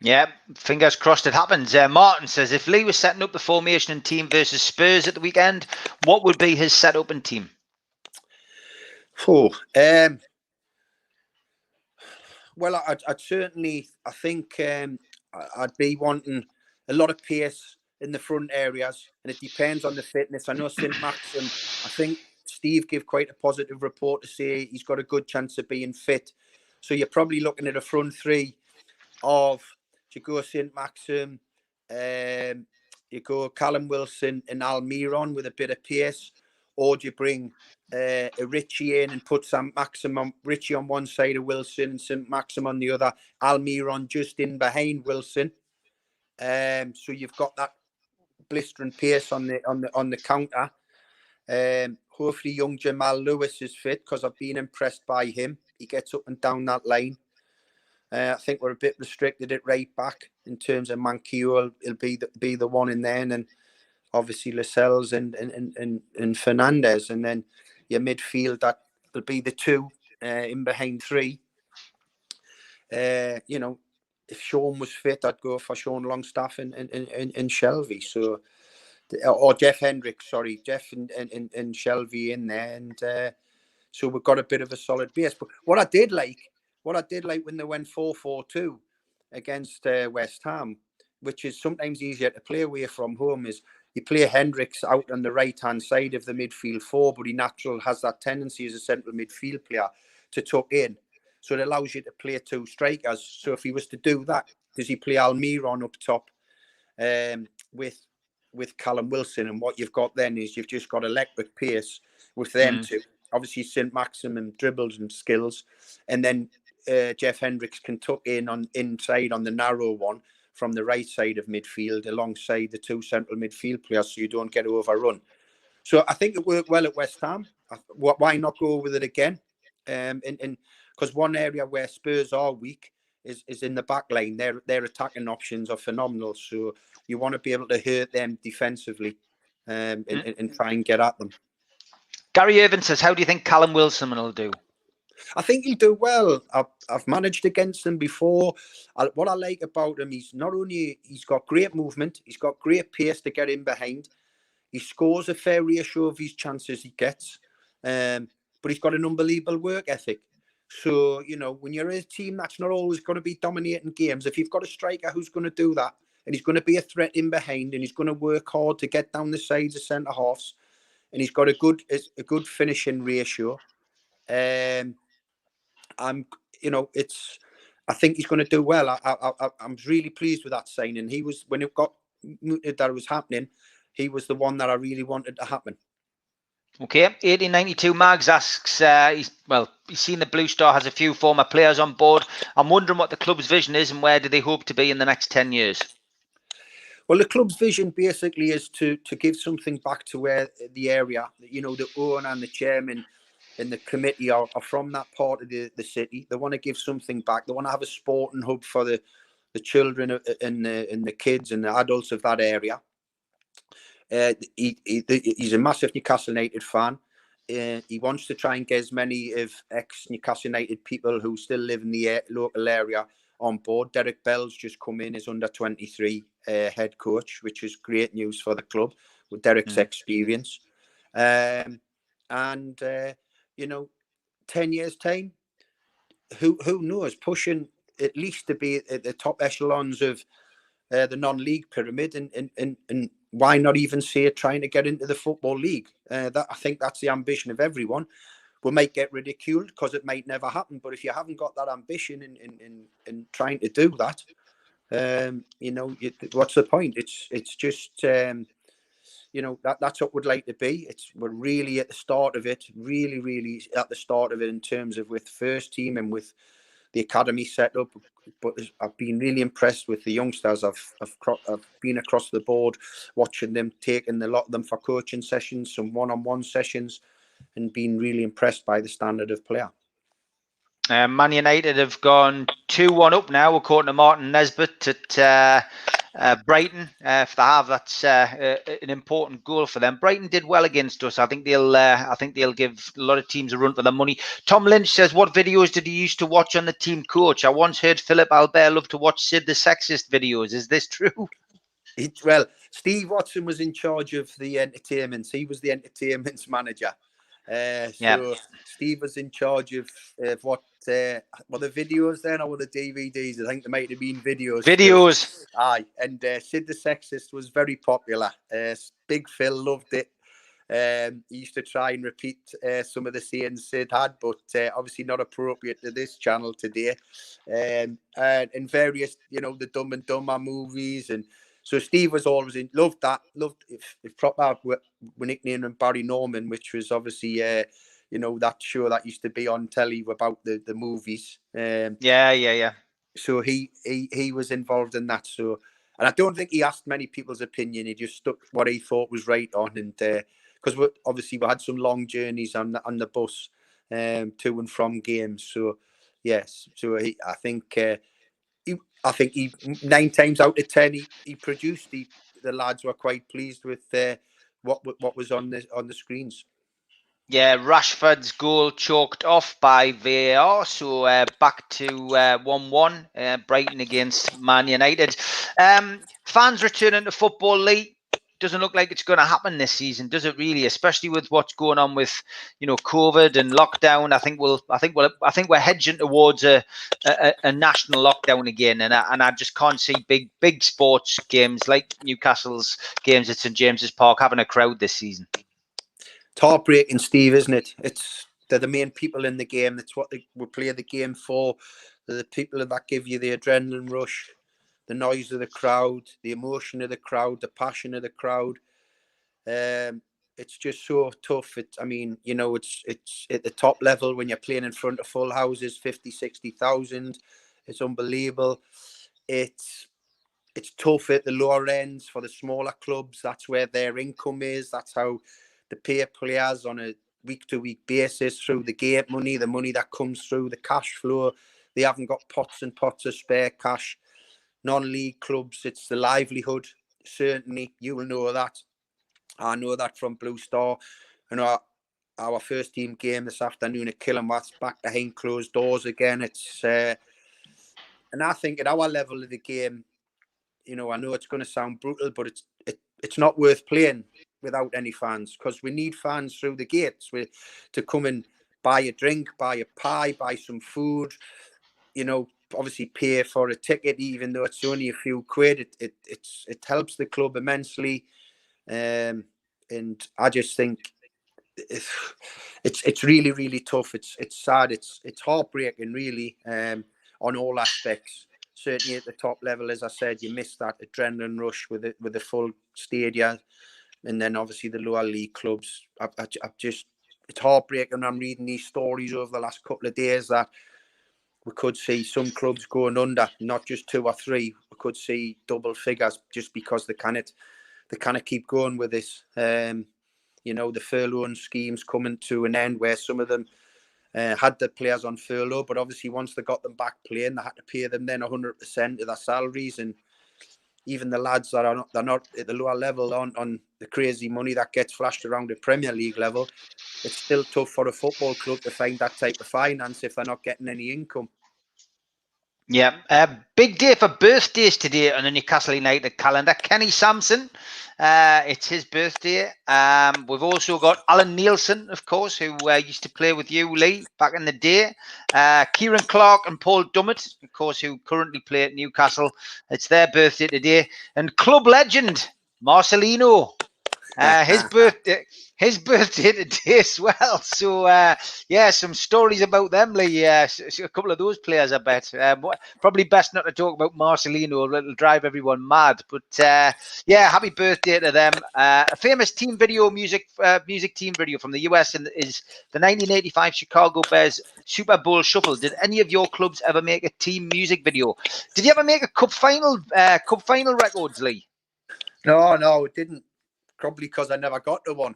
Yeah, fingers crossed it happens. Martin says, if Lee was setting up the formation and team versus Spurs at the weekend, what would be his setup and team? Well, I'd certainly, I think I'd be wanting a lot of pace in the front areas, and it depends on the fitness. I know St. Maxim, I think Steve gave quite a positive report to say he's got a good chance of being fit. So you're probably looking at a front 3 of, you go St. Maxim, you go Callum Wilson and Almiron with a bit of pace, or do you bring a Ritchie in and put St. Maxim on, Ritchie on one side of Wilson and St. Maxim on the other, Almiron just in behind Wilson. So you've got that blistering pace on the counter. Hopefully young Jamal Lewis is fit, because I've been impressed by him. He gets up and down that line. I think we're a bit restricted at right back in terms of Manquillo. He'll be the one in there, and then obviously Lascelles and Fernandez, and then your midfield, that will be the 2 in behind 3. You know, if Sean was fit, I'd go for Sean Longstaff and Shelby. So, or Jeff Hendricks, sorry, Jeff and Shelby in there, and so we've got a bit of a solid base. But what I did like when they went 4-4-2 against West Ham, which is sometimes easier to play away from home, is you play Hendricks out on the right-hand side of the midfield four, but he naturally has that tendency as a central midfield player to tuck in. So it allows you to play two strikers. So if he was to do that, does he play Almiron up top with Callum Wilson? And what you've got then is you've just got electric pace with them two. Obviously, St. Maximum dribbles and skills. And then Jeff Hendricks can tuck in inside on the narrow one from the right side of midfield alongside the two central midfield players so you don't get overrun. So I think it worked well at West Ham. Why not go with it again? And because one area where Spurs are weak is in the back line. Their attacking options are phenomenal. So you want to be able to hurt them defensively and try and get at them. Gary Irvin says, how do you think Callum Wilson will do? I think he'll do well. I've managed against him before. What I like about him, he's got great movement. He's got great pace to get in behind. He scores a fair ratio of his chances he gets. But he's got an unbelievable work ethic. So, you know, when you're a team that's not always going to be dominating games, if you've got a striker who's going to do that, and he's going to be a threat in behind, and he's going to work hard to get down the sides of centre halves, and he's got a good finishing ratio. I think he's going to do well. I'm really pleased with that signing. He was, when it got mooted that it was happening, he was the one that I really wanted to happen. Okay, 1892 Mags asks, he's seen the Blue Star has a few former players on board. I'm wondering what the club's vision is and where do they hope to be in the next 10 years? Well, the club's vision basically is to give something back to where the area, you know, the owner and the chairman and the committee are from that part of the city. They want to give something back. They want to have a sporting hub for the children and the kids and the adults of that area. He's a massive Newcastle United fan. He wants to try and get as many of ex-Newcastle United people who still live in the local area on board. Derek Bell's just come in as under 23 head coach, which is great news for the club with Derek's experience. You know, 10 years time, who knows, pushing at least to be at the top echelons of the non-league pyramid, and why not even say it trying to get into the Football League? That I think that's the ambition of everyone. We might get ridiculed because it might never happen, but if you haven't got that ambition in trying to do that, you know, what's the point? It's just you know, that's what we'd like to be. We're really at the start of it, really at the start of it in terms of with first team and with the academy set up. But I've been really impressed with the youngsters. I've been across the board watching them, taking a lot of them for coaching sessions, some one-on-one sessions, and been really impressed by the standard of player. Man United have gone 2-1 up now, according to Martin Nesbitt at Brighton. If they have, that's an important goal for them. Brighton did well against us. I think they'll give a lot of teams a run for their money. Tom Lynch says, what videos did you used to watch on the team coach? I once heard Philip Albert loved to watch Sid the Sexist videos. Is this true? Well, Steve Watson was in charge of the entertainments. He was the entertainments manager. Steve was in charge of what the videos then, or the DVDs. I think there might have been videos. Aye, and Sid the Sexist was very popular. Big Phil loved it. He used to try and repeat some of the sayings Sid had, but obviously not appropriate to this channel today. And various, you know, the Dumb and Dumber movies, and so Steve was always loved that. Loved if proper we nicknamed him Barry Norman, which was obviously you know, that show that used to be on telly about the movies. Yeah. So he was involved in that. So, and I don't think he asked many people's opinion. He just stuck what he thought was right on, and because we had some long journeys on the bus to and from games. So yes, so I think 9 times out of 10 he produced. The lads were quite pleased with what was on the screens. Yeah, Rashford's goal choked off by VAR, so back to 1-1, Brighton against Man United. Fans returning to Football League. Doesn't look like it's going to happen this season, does it really? Especially with what's going on with, COVID and lockdown. I think we're hedging towards a national lockdown again, and I just can't see big sports games like Newcastle's games at St James's Park having a crowd this season. It's heartbreaking, Steve, isn't it? They're the main people in the game. That's what we play the game for. They're the people that give you the adrenaline rush, the noise of the crowd, the emotion of the crowd, the passion of the crowd. It's just so tough. It's at the top level when you're playing in front of full houses, 50, 60,000. It's unbelievable. It's tough at the lower ends for the smaller clubs. That's where their income is. That's how they pay players on a week-to-week basis through the gate money, the money that comes through, the cash flow. They haven't got pots and pots of spare cash. Non-league clubs, it's the livelihood. Certainly, you will know that. I know that from Blue Star. Our first team game this afternoon at Killingworth's back behind closed doors again. And I think at our level of the game, I know it's going to sound brutal, but it's not worth playing without any fans, because we need fans through the gates to come and buy a drink, buy a pie, buy some food, obviously pay for a ticket, even though it's only a few quid. It helps the club immensely. And I just think it's really, really tough. It's sad. It's heartbreaking, really, on all aspects. Certainly at the top level, as I said, you miss that adrenaline rush with the full stadia, and then obviously the lower league clubs. It's heartbreaking. I'm reading these stories over the last couple of days that we could see some clubs going under, not just 2 or 3. We could see double figures just because they cannot keep going with this. The furlough schemes coming to an end, where some of them had the players on furlough, but obviously once they got them back playing, they had to pay them then 100% of their salaries. And even the lads that they're not at the lower level on the crazy money that gets flashed around at Premier League level, it's still tough for a football club to find that type of finance if they're not getting any income. Yeah, big day for birthdays today on the Newcastle United calendar. Kenny Sampson, it's his birthday. We've also got Alan Nielsen, of course, who used to play with you, Lee, back in the day. Kieran Clark and Paul Dummett, of course, who currently play at Newcastle. It's their birthday today. And club legend, Marcelino. His birthday today as well. So, some stories about them, Lee. A couple of those players, I bet. Probably best not to talk about Marcelino. It'll drive everyone mad. But, happy birthday to them. A famous team video, music team video from the US is the 1985 Chicago Bears Super Bowl Shuffle. Did any of your clubs ever make a team music video? Did you ever make a cup final records, Lee? No, it didn't. Probably because I never got to one.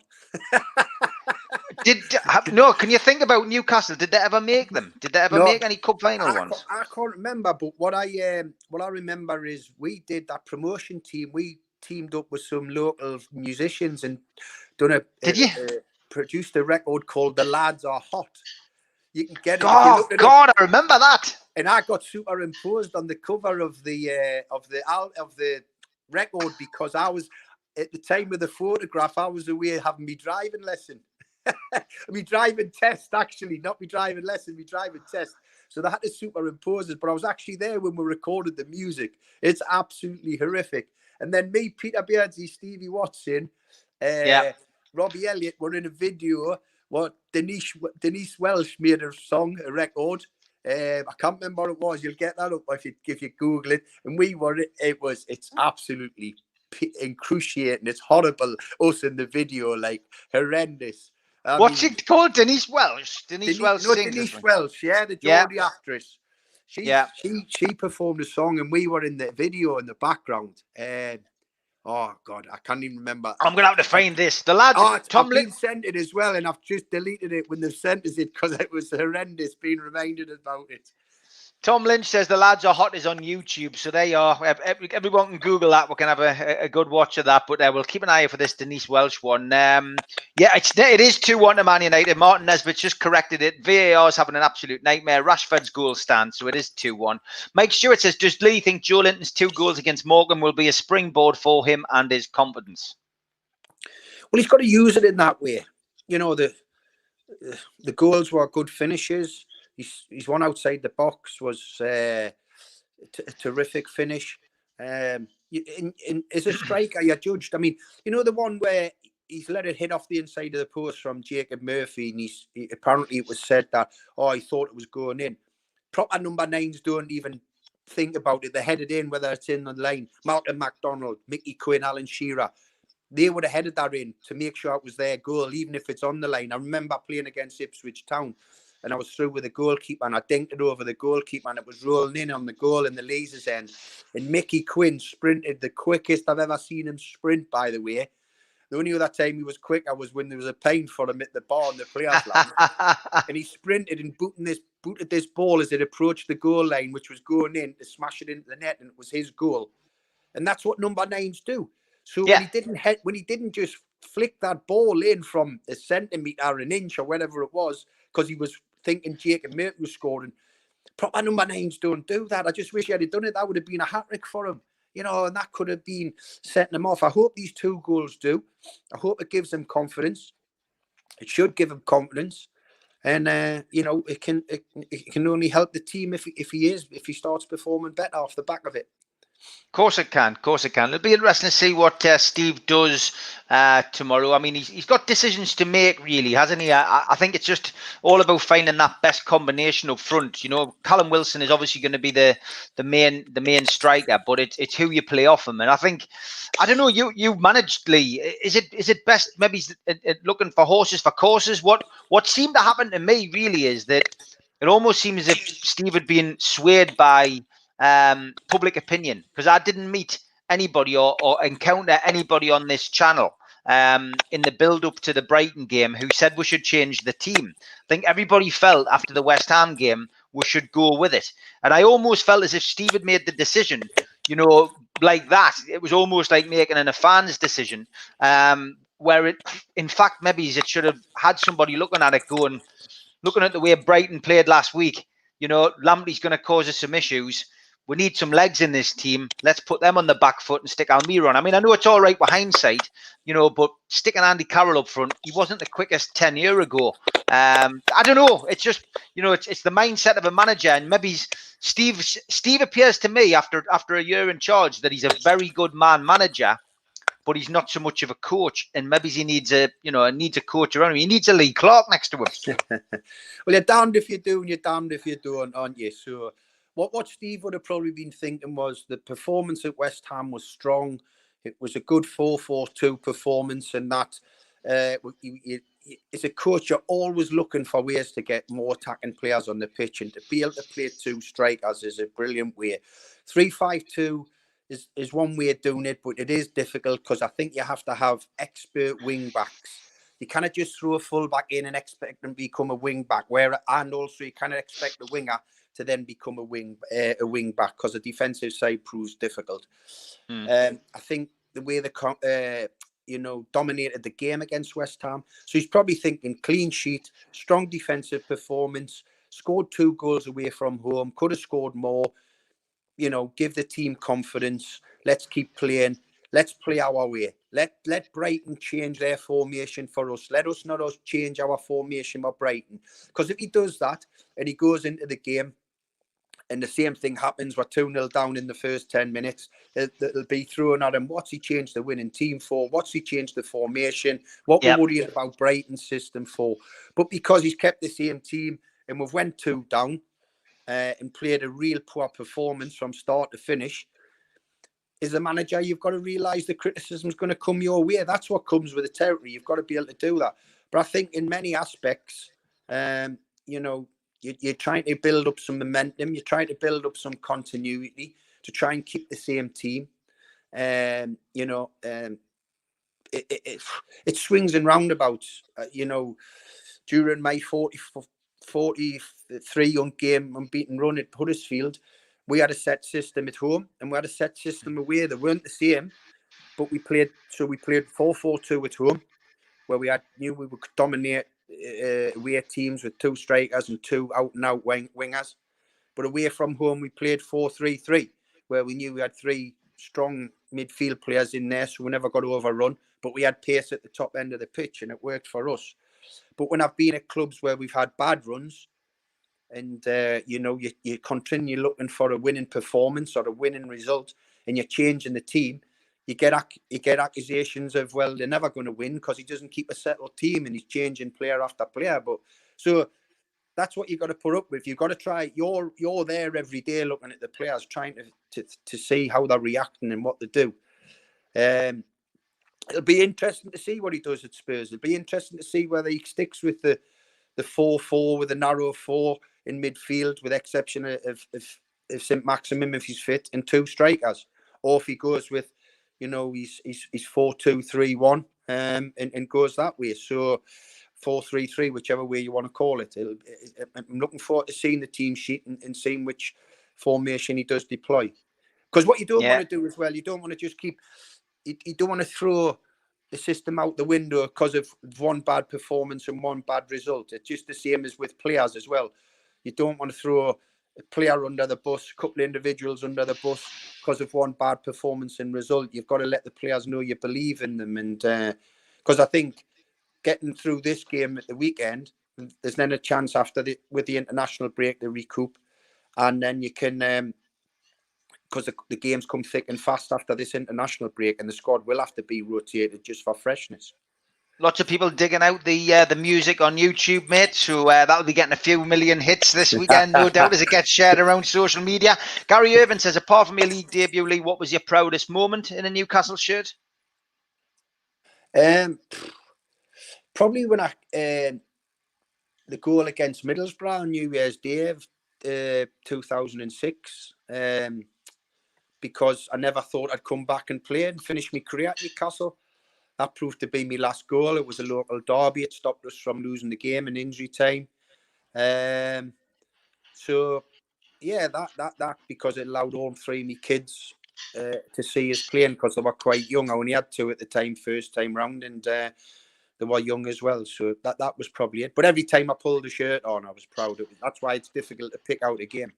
Can you think about Newcastle? Did they ever make them? Did they ever make any cup final ones? I can't remember, but what I remember is we did that promotion team. We teamed up with some local musicians and produced a record called "The Lads Are Hot." You can get it. Oh God, I remember that. And I got superimposed on the cover of the record because I was. At the time of the photograph, I was away having my driving lesson. My driving test, actually, not my driving lesson, my driving test. So they had to superimpose it, but I was actually there when we recorded the music. It's absolutely horrific. And then me, Peter Beardsley, Stevie Watson, Robbie Elliott were in a video. What Denise Welsh made a song, a record. I can't remember what it was. You'll get that up if you Google it. And it's absolutely excruciating. It's horrible. Us in the video, like horrendous. What's it called? Denise Welsh. Denise Welsh, yeah, the Geordie actress. She performed a song, and we were in the video in the background. And oh God, I can't even remember. I'm gonna have to find this. The lads. I've been sent it as well, and I've just deleted it when they've sent us it because it was horrendous. Being reminded about it. Tom Lynch says the lads are hot is on YouTube, so there you are. Everyone can Google that. We can have a good watch of that. But we'll keep an eye out for this Denise Welsh one. It is 2-1 to Man United. Martin Nesbitt just corrected it. VAR is having an absolute nightmare. Rashford's goal stands, so it is 2-1. Mike Stewart says, does Lee think Joe Linton's 2 goals against Morgan will be a springboard for him and his confidence? Well, he's got to use it in that way. You know, the goals were good finishes. His one outside the box was a terrific finish. As a striker, you're judged. I mean, you know, the one where he's let it hit off the inside of the post from Jacob Murphy, and apparently it was said that, he thought it was going in. Proper number 9s don't even think about it. They head it in, whether it's in the line. Malcolm MacDonald, Mickey Quinn, Alan Shearer, they would have headed that in to make sure it was their goal, even if it's on the line. I remember playing against Ipswich Town, and I was through with the goalkeeper, and I dinked it over the goalkeeper, and it was rolling in on the goal in the lasers end. And Mickey Quinn sprinted the quickest I've ever seen him sprint, by the way. The only other time he was quicker was when there was a pain for him at the bar in the players' lounge. And he sprinted and booted this ball as it approached the goal line, which was going in to smash it into the net, and it was his goal. And that's what number 9s do. So when he didn't just flick that ball in from a centimetre, an inch, or whatever it was, because he was thinking Jacob Murphy was scoring, proper number 9s don't do that. I just wish he had done it. That would have been a hat-trick for him, you know, and that could have been setting him off. I hope these 2 goals do. I hope it gives him confidence. It should give him confidence. And, you know, it can only help the team if he starts performing better off the back of it. Of course it can. It'll be interesting to see what Steve does tomorrow. I mean, he's got decisions to make, really, hasn't he? I think it's just all about finding that best combination up front. You know, Callum Wilson is obviously going to be the main striker, but it's who you play off him. And I think, I don't know, you managed, Lee. Is it best maybe looking for horses for courses? What seemed to happen to me really is that it almost seems as if Steve had been swayed by public opinion, because I didn't meet anybody or encounter anybody on this channel in the build up to the Brighton game who said we should change the team. I think everybody felt after the West Ham game we should go with it, and I almost felt as if Steve had made the decision, you know, like that. It was almost like making a fan's decision, where it, in fact, maybe it should have had somebody looking at it going, looking at the way Brighton played last week. You know, Lamptey's going to cause us some issues. We need some legs in this team. Let's put them on the back foot and stick Almira on. I mean, I know it's all right with hindsight, you know, but sticking Andy Carroll up front, he wasn't the quickest 10 years ago. I don't know. It's just, you know, it's the mindset of a manager, and maybe Steve appears to me after a year in charge that he's a very good manager, but he's not so much of a coach, and maybe he needs a coach around him. He needs a Lee Clark next to him. Well, you're damned if you do and you're damned if you don't, aren't you? So what Steve would have probably been thinking was the performance at West Ham was strong. It was a good 4-4-2 performance, and that as a coach, you're always looking for ways to get more attacking players on the pitch, and to be able to play 2 strikers is a brilliant way. 3-5-2 is one way of doing it, but it is difficult because I think you have to have expert wing backs. You cannot just throw a full back in and expect them to become a wing back, and also you cannot expect the winger to then become a wing back, because the defensive side proves difficult. I think the way they dominated the game against West Ham, so he's probably thinking clean sheet, strong defensive performance, scored 2 goals away from home, could have scored more. You know, give the team confidence. Let's keep playing. Let's play our way. Let Brighton change their formation for us. Let us not change our formation for Brighton. Because if he does that and he goes into the game and the same thing happens, we're 2-0 down in the first 10 minutes, it'll be thrown at him. What's he changed the winning team for? What's he changed the formation? What we're worried about Brighton's system for? But because he's kept the same team and we've went 2 down, and played a real poor performance from start to finish, as a manager, you've got to realise the criticism's going to come your way. That's what comes with the territory. You've got to be able to do that. But I think in many aspects, you know, you're trying to build up some momentum. You're trying to build up some continuity to try and keep the same team. You know, it swings and roundabouts. You know, during my 40 3 game unbeaten run at Huddersfield, we had a set system at home and we had a set system away. They weren't the same, but we played 4-4-2 at home, where knew we would dominate away teams with 2 strikers and 2 out-and-out wingers. But away from home, we played 4-3-3, where we knew we had 3 strong midfield players in there, so we never got overrun. But we had pace at the top end of the pitch, and it worked for us. But when I've been at clubs where we've had bad runs, and you continue looking for a winning performance or a winning result, and you're changing the team, you get accusations of, well, they're never going to win because he doesn't keep a settled team and he's changing player after player. But so that's what you've got to put up with. You've got to try. You're there every day looking at the players, trying to see how they're reacting and what they do. It'll be interesting to see what he does at Spurs. It'll be interesting to see whether he sticks with the 4-4 with a narrow 4 in midfield, with exception of St. Maximum if he's fit, and 2 strikers, or if he goes with, he's 4-2-3-1 and goes that way. So 4-3-3, whichever way you want to call it. I'm looking forward to seeing the team sheet and seeing which formation he does deploy. Because what you don't want to do as well, you don't want to just keep. You don't want to throw the system out the window because of one bad performance and one bad result. It's just the same as with players as well. You don't want to throw a player under the bus, a couple of individuals under the bus because of one bad performance and result. You've got to let the players know you believe in them. And because I think getting through this game at the weekend, there's then a chance with the international break to recoup. And then you can... because the games come thick and fast after this international break, and the squad will have to be rotated just for freshness. Lots of people digging out the music on YouTube, mate. So that'll be getting a few million hits this weekend, no doubt, as it gets shared around social media. Gary Irvin says, apart from your league debut, Lee, what was your proudest moment in a Newcastle shirt? Probably when the goal against Middlesbrough on New Year's Day, 2006. Because I never thought I'd come back and play and finish my career at Newcastle. That proved to be my last goal. It was a local derby. It stopped us from losing the game in injury time. So, yeah, that because it allowed all 3 of my kids to see us playing, because they were quite young. I only had 2 at the time, first time round, and they were young as well. So that was probably it. But every time I pulled the shirt on, I was proud of it. That's why it's difficult to pick out a game.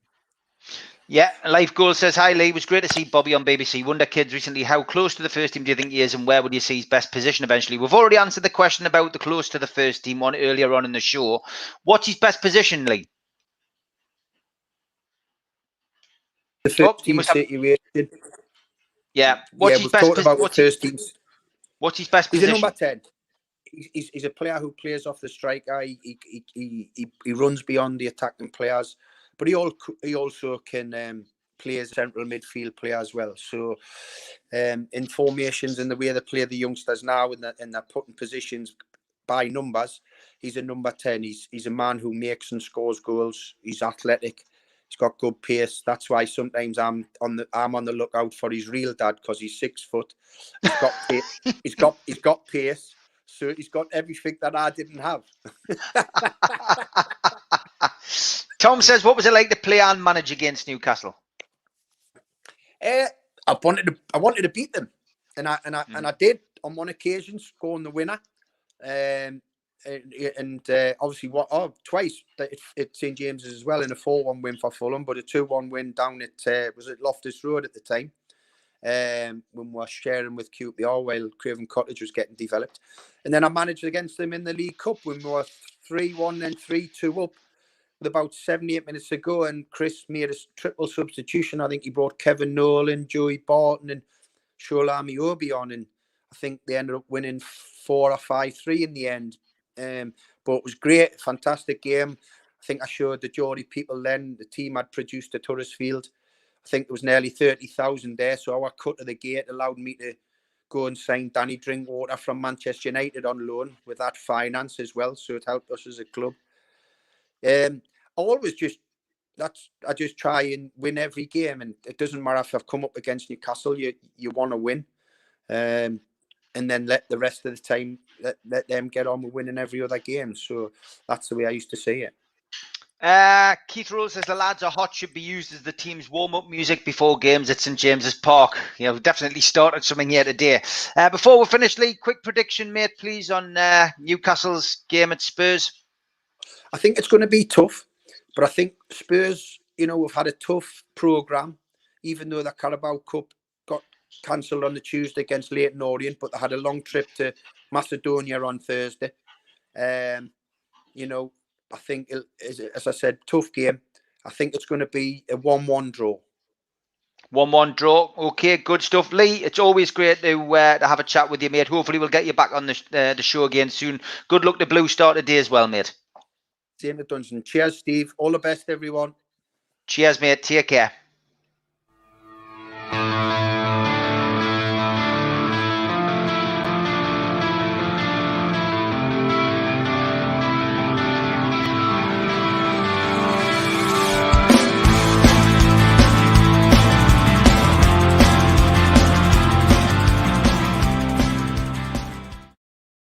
Yeah, Life Goal says, hi Lee, it was great to see Bobby on BBC Wonder Kids recently. How close to the first team do you think he is, and where would you see his best position eventually? We've already answered the question about the close to the first team one earlier on in the show. What's his best position, Lee? The first team situation. Yeah, what's his best position? What's his best position? He's a number 10. He's a player who plays off the striker. He runs beyond the attacking players, but he also can play as a central midfield player as well. So in formations and the way they play the youngsters now, and they're putting positions by numbers, he's a number 10. He's a man who makes and scores goals. He's athletic. He's got good pace. That's why sometimes I'm on the lookout for his real dad, because he's 6 foot. He's got pace. So he's got everything that I didn't have. Tom says, what was it like to play and manage against Newcastle? I wanted to beat them, and I did on one occasion, scoring the winner, and obviously twice at St James's as well, in a 4-1 win for Fulham, but a 2-1 win down at was it Loftus Road at the time. When we were sharing with QPR while Craven Cottage was getting developed. And then I managed against them in the League Cup when we were 3-1 and 3-2 up with about 78 minutes to go, and Chris made a triple substitution. I think he brought Kevin Nolan, Joey Barton and Sholami Obi on, and I think they ended up winning 4 or 5-3 in the end. But it was great, fantastic game. I think I showed the Geordie people then the team had produced at Huddersfield. I think there was nearly 30,000 there. So our cut of the gate allowed me to go and sign Danny Drinkwater from Manchester United on loan with that finance as well. So it helped us as a club. I just try and win every game. And it doesn't matter if I've come up against Newcastle, you want to win. And then let the rest of the time, let them get on with winning every other game. So that's the way I used to see it. Keith Rule says the lads are hot, should be used as the team's warm-up music before games at St James's Park. Yeah, we've definitely started something here today. Before we finish, Lee, quick prediction, mate, please, on Newcastle's game at Spurs. I think it's going to be tough, but I think Spurs, you know, have had a tough programme, even though the Carabao Cup got cancelled on the Tuesday against Leyton Orient, but they had a long trip to Macedonia on Thursday. You know, I think, as I said, tough game. I think it's going to be a 1-1 draw. 1-1 draw. Okay, good stuff. Lee, it's always great to have a chat with you, mate. Hopefully we'll get you back on the show again soon. Good luck to Blue Star today as well, mate. Same to Dunstan. Cheers, Steve. All the best, everyone. Cheers, mate. Take care.